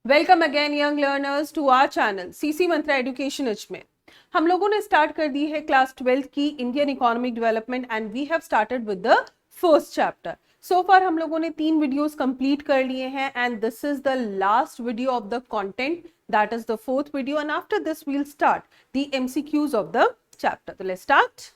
Welcome again young learners to our channel CC mantra education एज में हम लोगों ने स्टार्ट कर दी है क्लास 12 की Indian economic development and we have started with the first chapter. So far हम लोगों ने 3 वीडियोस कंप्लीट कर लिए हैं and this is the last video of the content, that is the fourth video and after this we will start the MCQs of the chapter. तो let's start.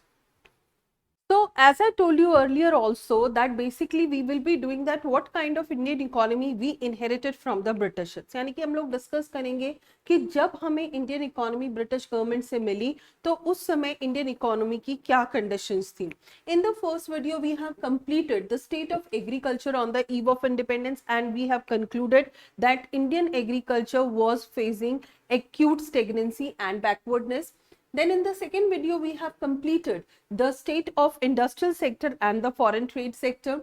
So as I told you earlier also that basically we will be doing that what kind of Indian economy we inherited from the Britishers. यानी कि हम लोग discuss करेंगे कि जब हमें Indian economy British government से मिली तो उस समय इंडियन इकोनॉमी की क्या कंडीशंस थी. In the first video we have completed the state of agriculture on the eve of independence and we have concluded that Indian agriculture was facing acute stagnancy and backwardness. Then in the second video, we have completed the state of industrial sector and the foreign trade sector.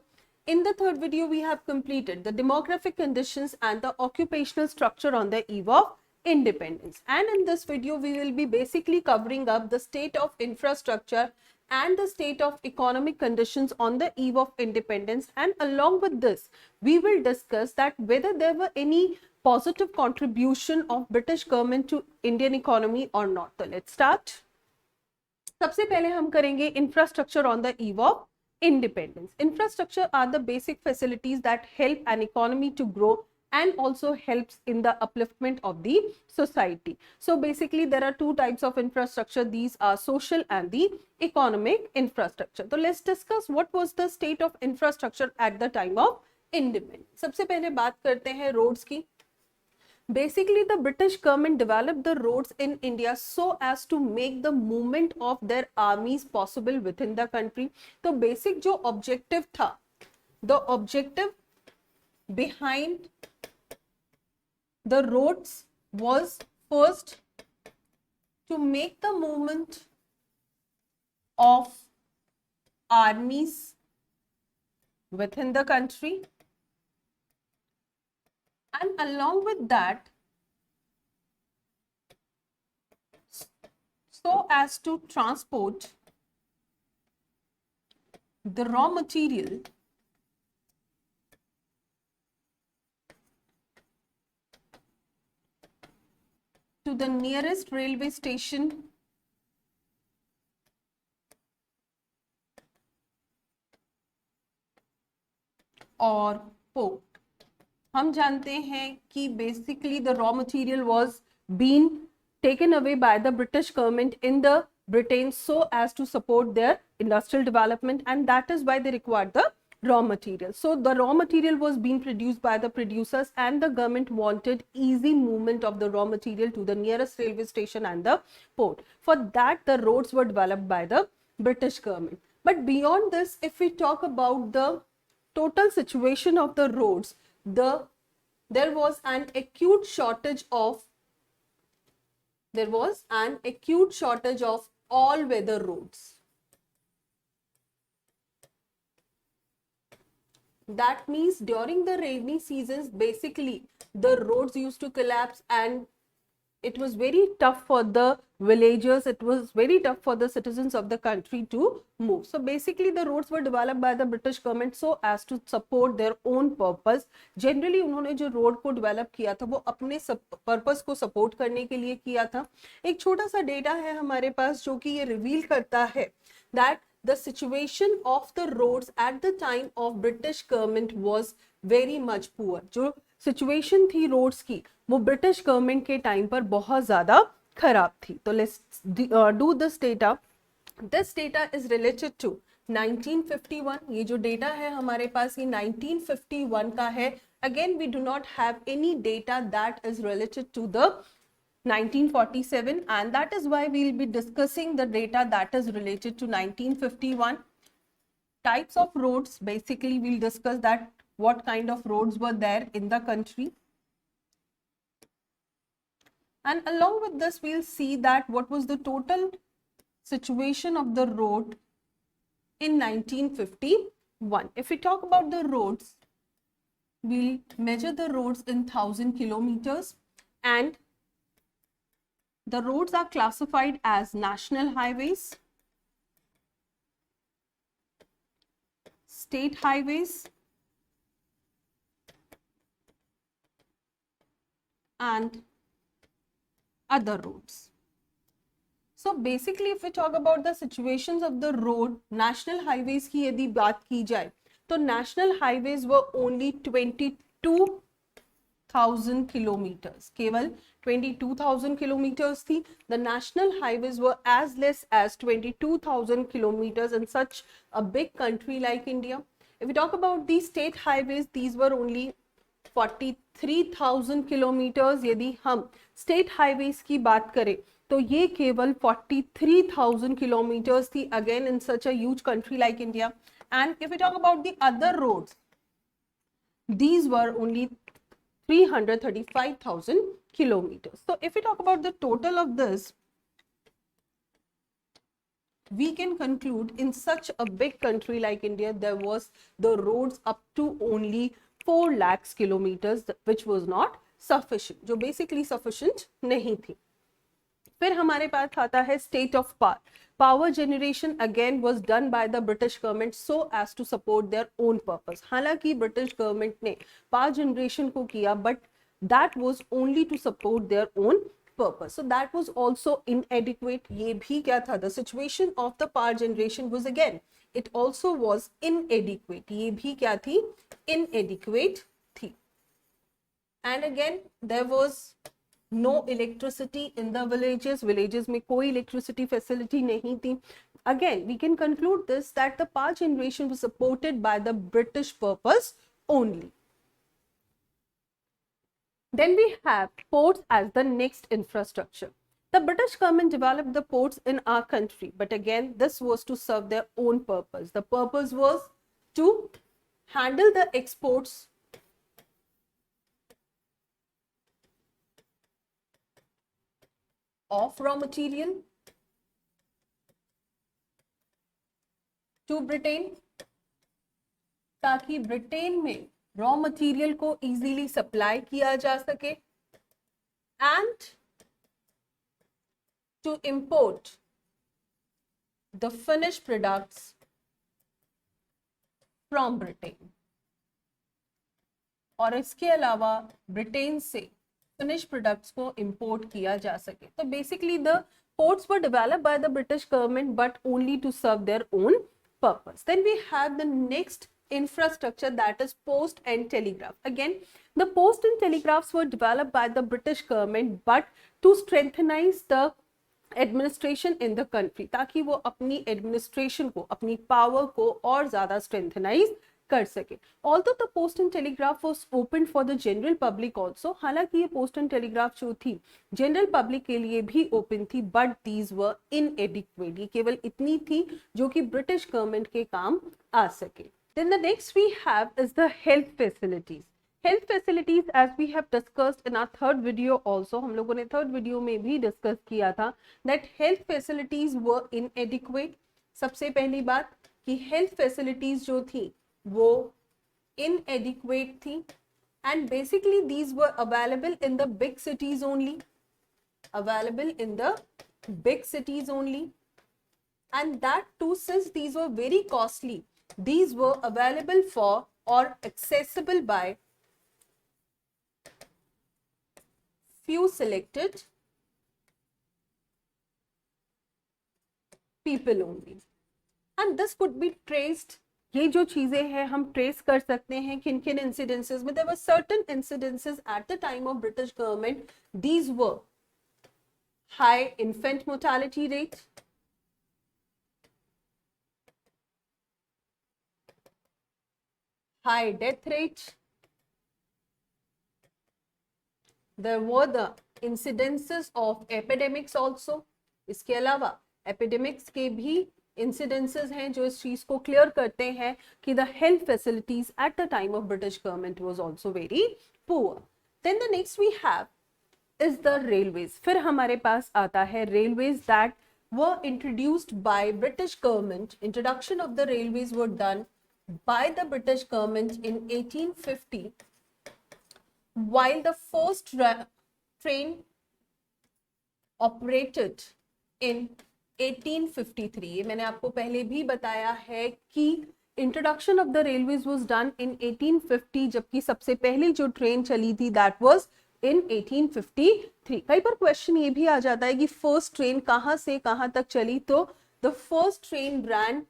In the third video, we have completed the demographic conditions and the occupational structure on the eve of independence. And in this video, we will be basically covering up the state of infrastructure and the state of economic conditions on the eve of independence. And along with this, we will discuss that whether there were any positive contribution of British government to Indian economy or not. So let's start. सबसे पहले हम करेंगे infrastructure on the eve of independence. Infrastructure are the basic facilities that help an economy to grow and also helps in the upliftment of the society. So basically there are two types of infrastructure. These are social and the economic infrastructure. So let's discuss what was the state of infrastructure at the time of independence. सबसे पहले बात करते हैं roads की. Basically, the British government developed the roads in India so as to make the movement of their armies possible within the country. तो basic जो objective था, the objective behind the roads was first to make the movement of armies within the country. And along with that, so as to transport the raw material to the nearest railway station or port. हम जानते हैं कि basically the raw material was being taken away by the British government in the Britain so as to support their industrial development, and that is why they required the raw material. So the raw material was being produced by the producers and the government wanted easy movement of the raw material to the nearest railway station and the port. For that the roads were developed by the British government. But beyond this, if we talk about the total situation of the roads, there was an acute shortage of all weather roads. That means during the rainy seasons basically the roads used to collapse and it was very tough for the villagers, it was very tough for the citizens of the country to move. So basically the roads were developed by the British government so as to support their own purpose. Generally उन्होंने जो road को develop किया था वो अपने purpose को support करने के लिए किया था. एक छोटा सा डेटा है हमारे पास जो कि ये रिवील करता है that the situation of the roads at the time of British government was very much poor. जो सिचुएशन थी रोड्स की वो ब्रिटिश गवर्नमेंट के टाइम पर बहुत ज्यादा खराब थी. तो let's do this data. This data is related to 1951. ये जो डेटा है हमारे पास ये 1951 का है. Again we do not have any data that is related to the 1947 and that is why we will be discussing the data that is related to 1951. Types of roads, basically we'll discuss that what kind of roads were there in the country, and along with this we'll see that what was the total situation of the road in 1951. If we talk about the roads, we'll measure the roads in 1000 kilometers, and the roads are classified as national highways, state highways, and other roads. So basically if we talk about the situations of the road, national highways की यदि बात की जाए तो national highways were only 22,000 kilometers, केवल 22,000 kilometers थी. The national highways were as less as 22,000 kilometers in such a big country like India. If we talk about the state highways, these were only 43,000 kilometers. यदि हम state highways की बात करें तो ये केवल 43,000 kilometers थी, again in such a huge country like India. And if we talk about the other roads, these were only 335,000 kilometers. So if we talk about the total of this, we can conclude in such a big country like India, there was the roads up to only 4 lakhs kilometers, which was not sufficient, जो basically sufficient नहीं थी. फिर हमारे पास आता है state of power. Power generation again was done by the British government so as to support their own purpose. हालांकि British government ने power generation को किया, but that was only to support their own purpose. So that was also inadequate. ये भी क्या था? The situation of the power generation was again, it also was inadequate. ये भी क्या थी? Inadequate थी. And again there was no electricity in the villages. Villages में कोई electricity facility नहीं थी. Again we can conclude this that the power generation was supported by the British purpose only. Then we have ports as the next infrastructure. The British government developed the ports in our country, but again this was to serve their own purpose. The purpose was to handle the exports of raw material to Britain, ताकि Britain में raw material को easily supply किया जा सके, and to import the finished products from Britain. और इसके अलावा Britain से फिनिश प्रोडक्ट्स को इंपोर्ट किया जा सके. तो basically the ports were developed by the British government but only to serve their own purpose. Then we have the next infrastructure, that is post and telegraph. Again the post and telegraphs were developed by the British government but to strengthenize the administration in the country, ताकि वो अपनी administration को, अपनी power को और ज्यादा स्ट्रेंथनाइज कर सके. Although the post and telegraph was open for the general public also. हालांकि ये पोस्ट एंड टेलीग्राफ जो थी जनरल पब्लिक के लिए भी ओपन थी, बट दीज वर इनएडिक्वेट. ये केवल इतनी थी जो कि ब्रिटिश गवर्नमेंट के काम आ सके. Then the next we have is the health facilities. Health facilities as we have discussed in our third video also, हम लोगों ने थर्ड वीडियो में भी डिस्कस किया था दैट हेल्थ फैसिलिटीज वर इनएडिक्वेट. सबसे पहली बात कि हेल्थ फैसिलिटीज जो थी वो inadequate थी, and basically these were available in the big cities only, and that too since these were very costly, these were available for or accessible by few selected people only, and this could be traced. ये जो चीजें हैं हम trace कर सकते हैं किन किन इंसिडेंसेस में. There were certain incidences at the time of British government. These were high infant mortality rate, high death rate, there were the incidences of epidemics also. इसके अलावा एपिडेमिक्स के भी इंसिडेंसेस हैं जो इस चीज को क्लियर करते हैं कि the health facilities at the time of British government was also very poor. Then the next we have is the railways. फिर हमारे पास आता है railways that were introduced by British government. Introduction of the railways were done by the British government in 1850 while the first train operated in 1853. ये मैंने आपको पहले भी बताया है कि introduction of the railways was done in 1850, जबकि सबसे पहली जो ट्रेन चली थी दैट वाज in 1853. कई बार क्वेश्चन ये भी आ जाता है कि फर्स्ट ट्रेन कहां से कहां तक चली, तो the first train ran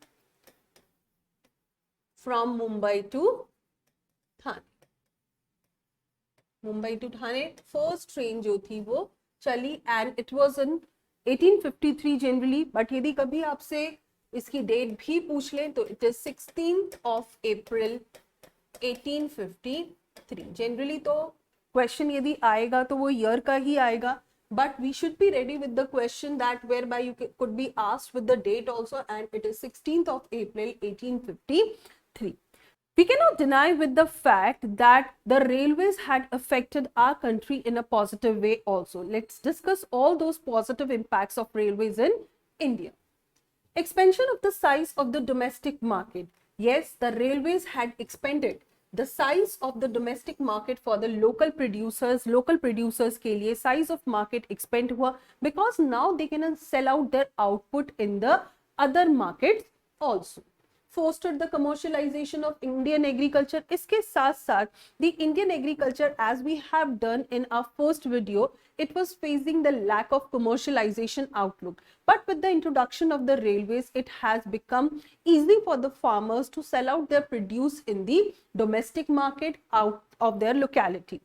from Mumbai to Thane. Mumbai to Thane first train जो थी वो चली, and it was in 1853 generally, but यदि कभी आपसे इसकी डेट भी पूछ लें तो it is 16th of April 1853. Generally तो क्वेश्चन यदि आएगा तो वो ईयर का ही आएगा, but we should be ready with the question that whereby you could be asked with the date also, and it is 16th of April 1853. We cannot deny with the fact that the railways had affected our country in a positive way also. Let's discuss all those positive impacts of railways in India. Expansion of the size of the domestic market. Yes, the railways had expanded the size of the domestic market for the local producers. Local producers के लिए size of market expand हुआ, because now they can sell out their output in the other markets also. Fostered the commercialization of Indian agriculture. इसके साथ साथ the Indian agriculture, as we have done in our first video, it was facing the lack of commercialization outlook. But with the introduction of the railways, it has become easy for the farmers to sell out their produce in the domestic market out of their locality.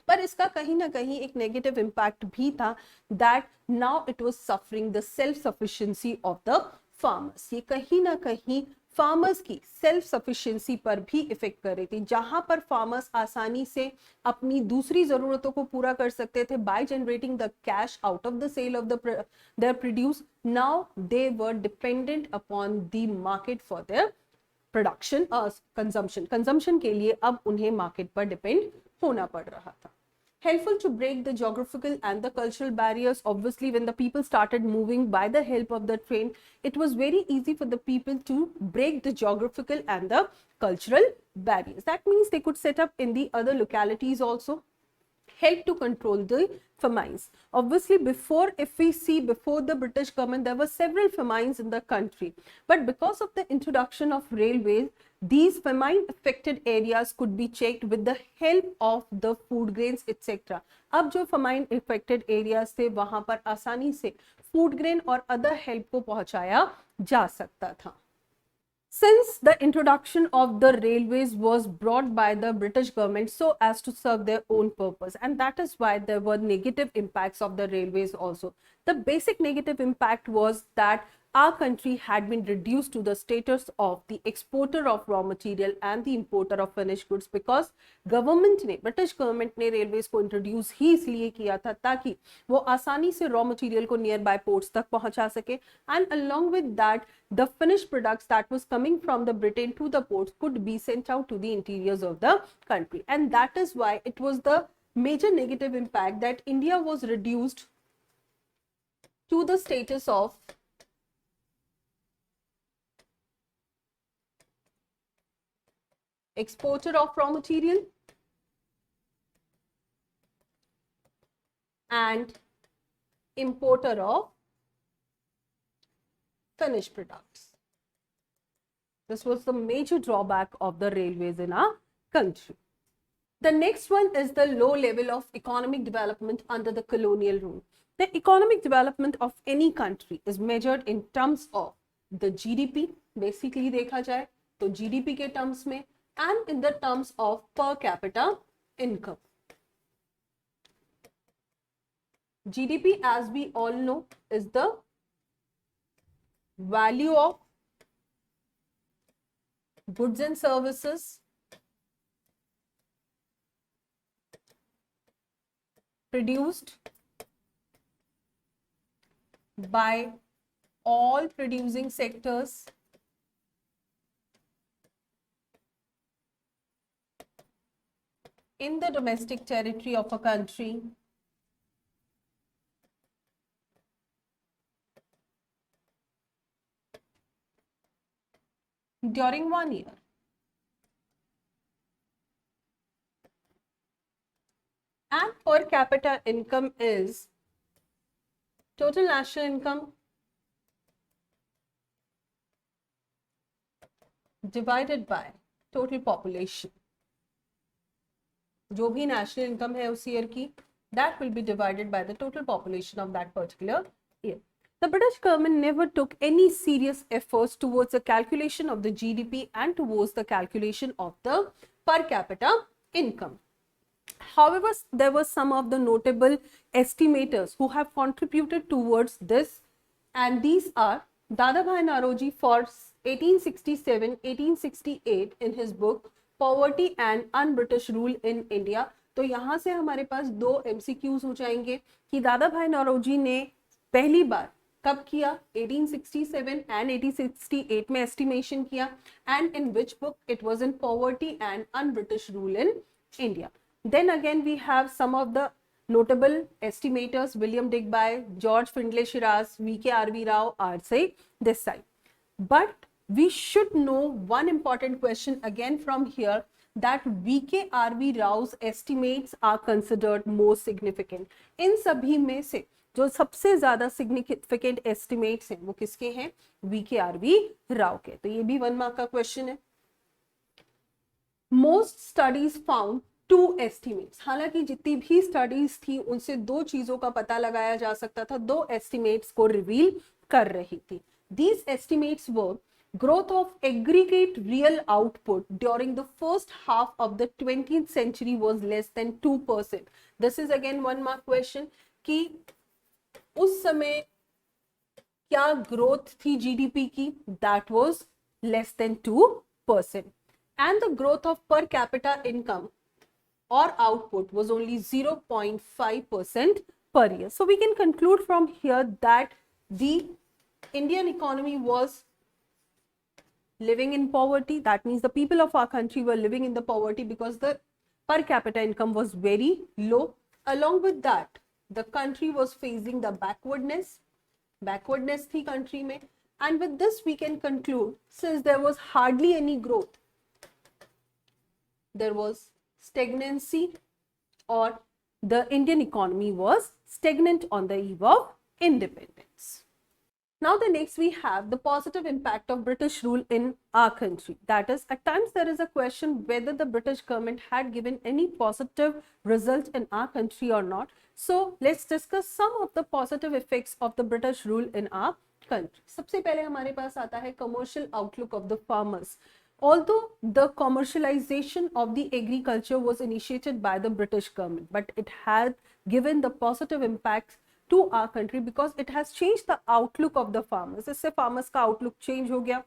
पर इसका कहीं ना कहीं एक negative impact भी था, that now it was suffering the self sufficiency of the farmers. ये कहीं ना कहीं फार्मर्स की सेल्फ सफिशिएंसी पर भी इफेक्ट कर रही थी. जहां पर फार्मर्स आसानी से अपनी दूसरी जरूरतों को पूरा कर सकते थे by generating the cash out of the sale of their produce, now they were dependent upon the market for their production consumption के लिए अब उन्हें मार्केट पर डिपेंड होना पड़ रहा था. Helpful to break the geographical and the cultural barriers. Obviously, when the people started moving by the help of the train, it was very easy for the people to break the geographical and the cultural barriers. That means they could set up in the other localities also. Help to control the famines. Obviously, if we see before the British government, there were several famines in the country, but because of the introduction of railways, these famine affected areas could be checked with the help of the food grains etc. अब जो famine affected areas थे वहां पर आसानी से food grain और other help को पहुंचाया जा सकता था. Since the introduction of the railways was brought by the British government so as to serve their own purpose, and that is why there were negative impacts of the railways also. The basic negative impact was that our country had been reduced to the status of the exporter of raw material and the importer of finished goods, because British government ने railways को introduce ही इसलिए किया था ताकि वो आसानी से raw material को nearby ports तक पहुंचा सके, and along with that the finished products that was coming from the Britain to the ports could be sent out to the interiors of the country, and that is why it was the major negative impact that India was reduced to the status of exporter of raw material and importer of finished products. This was the major drawback of the railways in our country. The next one is the low level of economic development under the colonial rule. The economic development of any country is measured in terms of the GDP, basically देखा जाए तो GDP के terms में, and in the terms of per capita income. GDP, as we all know, is the value of goods and services produced by all producing sectors in the domestic territory of a country during 1 year. And per capita income is total national income divided by total population. जो भी national income है उस year की, that will be divided by the total population of that particular year. The British government never took any serious efforts towards the calculation of the GDP and towards the calculation of the per capita income. However, there were some of the notable estimators who have contributed towards this, and these are Dadabhai Naoroji for 1867-1868 in his book Poverty and Un-British Rule in India. तो यहाँ से हमारे पास दो MCQs हो जाएंगे कि दादा भाई नौरोजी ने पहली बार कब किया, 1867 एंड 1868 में एस्टिमेशन किया, and in which book, it was in poverty and un-British rule in India. Then again we have some of the notable estimators, William Digby, George Findlay Shiraz, V.K.R.V. Rao are say this side. But we should know one important question again from here, that V.K.R.V. Rao's estimates are considered most significant. इन सभी में से जो सबसे ज्यादा significant estimates हैं वो किसके हैं, V.K.R.V. राव के. तो ये भी 1 मार्क का क्वेश्चन है. Most studies found to estimates. हालांकि जितनी भी स्टडीज थी उनसे दो चीजों का पता लगाया जा सकता था, दो एस्टिमेट्स को रिवील कर रही थी. These estimates were growth of aggregate real output during the first half of the 20th century was less than 2%. This is again 1 mark question कि उस समय क्या ग्रोथ थी जीडीपी की, that was less than 2%. And the growth of per capita income or output was only 0.5% per year. So we can conclude from here that the Indian economy was living in poverty. That means the people of our country were living in the poverty because the per capita income was very low. Along with that, the country was facing the backwardness थी country में. And with this we can conclude, since there was hardly any growth, there was stagnancy, or the Indian economy was stagnant on the eve of independence. Now the next we have the positive impact of British rule in our country. That is, at times there is a question whether the British government had given any positive result in our country or not. So let's discuss some of the positive effects of the British rule in our country. सबसे पहले हमारे पास आता है commercial outlook of the farmers. Although the commercialization of the agriculture was initiated by the British government, but it had given the positive impacts to our country because it has changed the outlook of the farmers. इससे farmers का outlook change हो गया.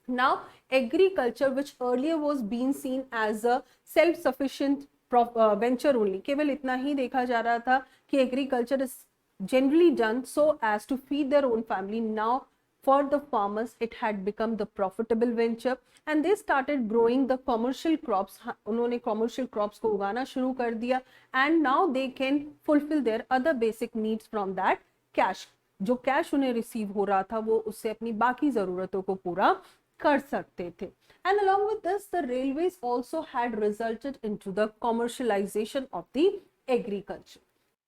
Now agriculture, which earlier was being seen as a self-sufficient venture only, केवल इतना ही देखा जा रहा था कि agriculture is generally done so as to feed their own family. Now for the farmers it had become the profitable venture and they started growing the commercial crops. उन्होंने commercial crops को उगाना शुरू कर दिया and now they can fulfill their other basic needs from that cash. जो cash उन्हें receive हो रहा था वो उससे अपनी बाकी ज़रूरतों को पूरा कर सकते थे. And along with this, the railways also had resulted into the commercialization of the agriculture.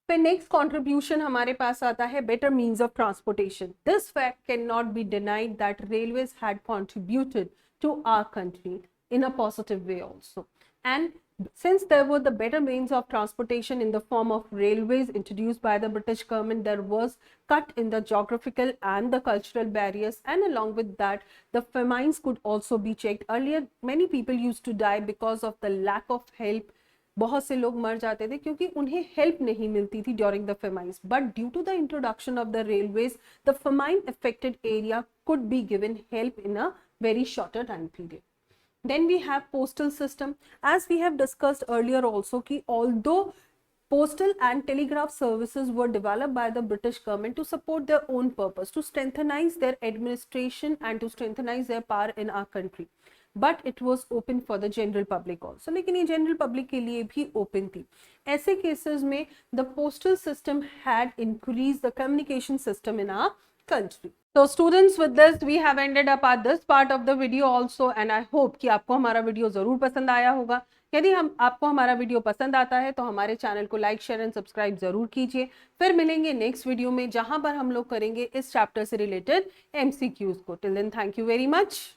फिर नेक्स्ट कॉन्ट्रीब्यूशन हमारे पास आता है better means of transportation. This fact can not be denied that railways had contributed to our country in a positive way also. And since there were the better means of transportation in the form of railways introduced by the British government, there was cut in the geographical and the cultural barriers, and along with that the famines could also be checked. Earlier many people used to die because of the lack of help. बहुत से लोग मर जाते थे क्योंकि उन्हें help नहीं मिलती थी during the famines, but due to the introduction of the railways the famine affected area could be given help in a very shorter time period. Then we have postal system. As we have discussed earlier also ki although postal and telegraph services were developed by the British government to support their own purpose, to strengthenize their administration and to strengthenize their power in our country, but it was open for the general public also. लेकिन ये general public के लिए भी open थी. ऐसे cases में the postal system had increased the communication system in our country. So students, with this we have ended up at this part of the video also, and I hope कि आपको हमारा video जरूर पसंद आया होगा. यदि आपको हमारा वीडियो पसंद आता है तो हमारे चैनल को लाइक, शेयर एंड सब्सक्राइब जरूर कीजिए. फिर मिलेंगे नेक्स्ट वीडियो में जहां पर हम लोग करेंगे इस चैप्टर से रिलेटेड MCQs को. Till then, thank you very much.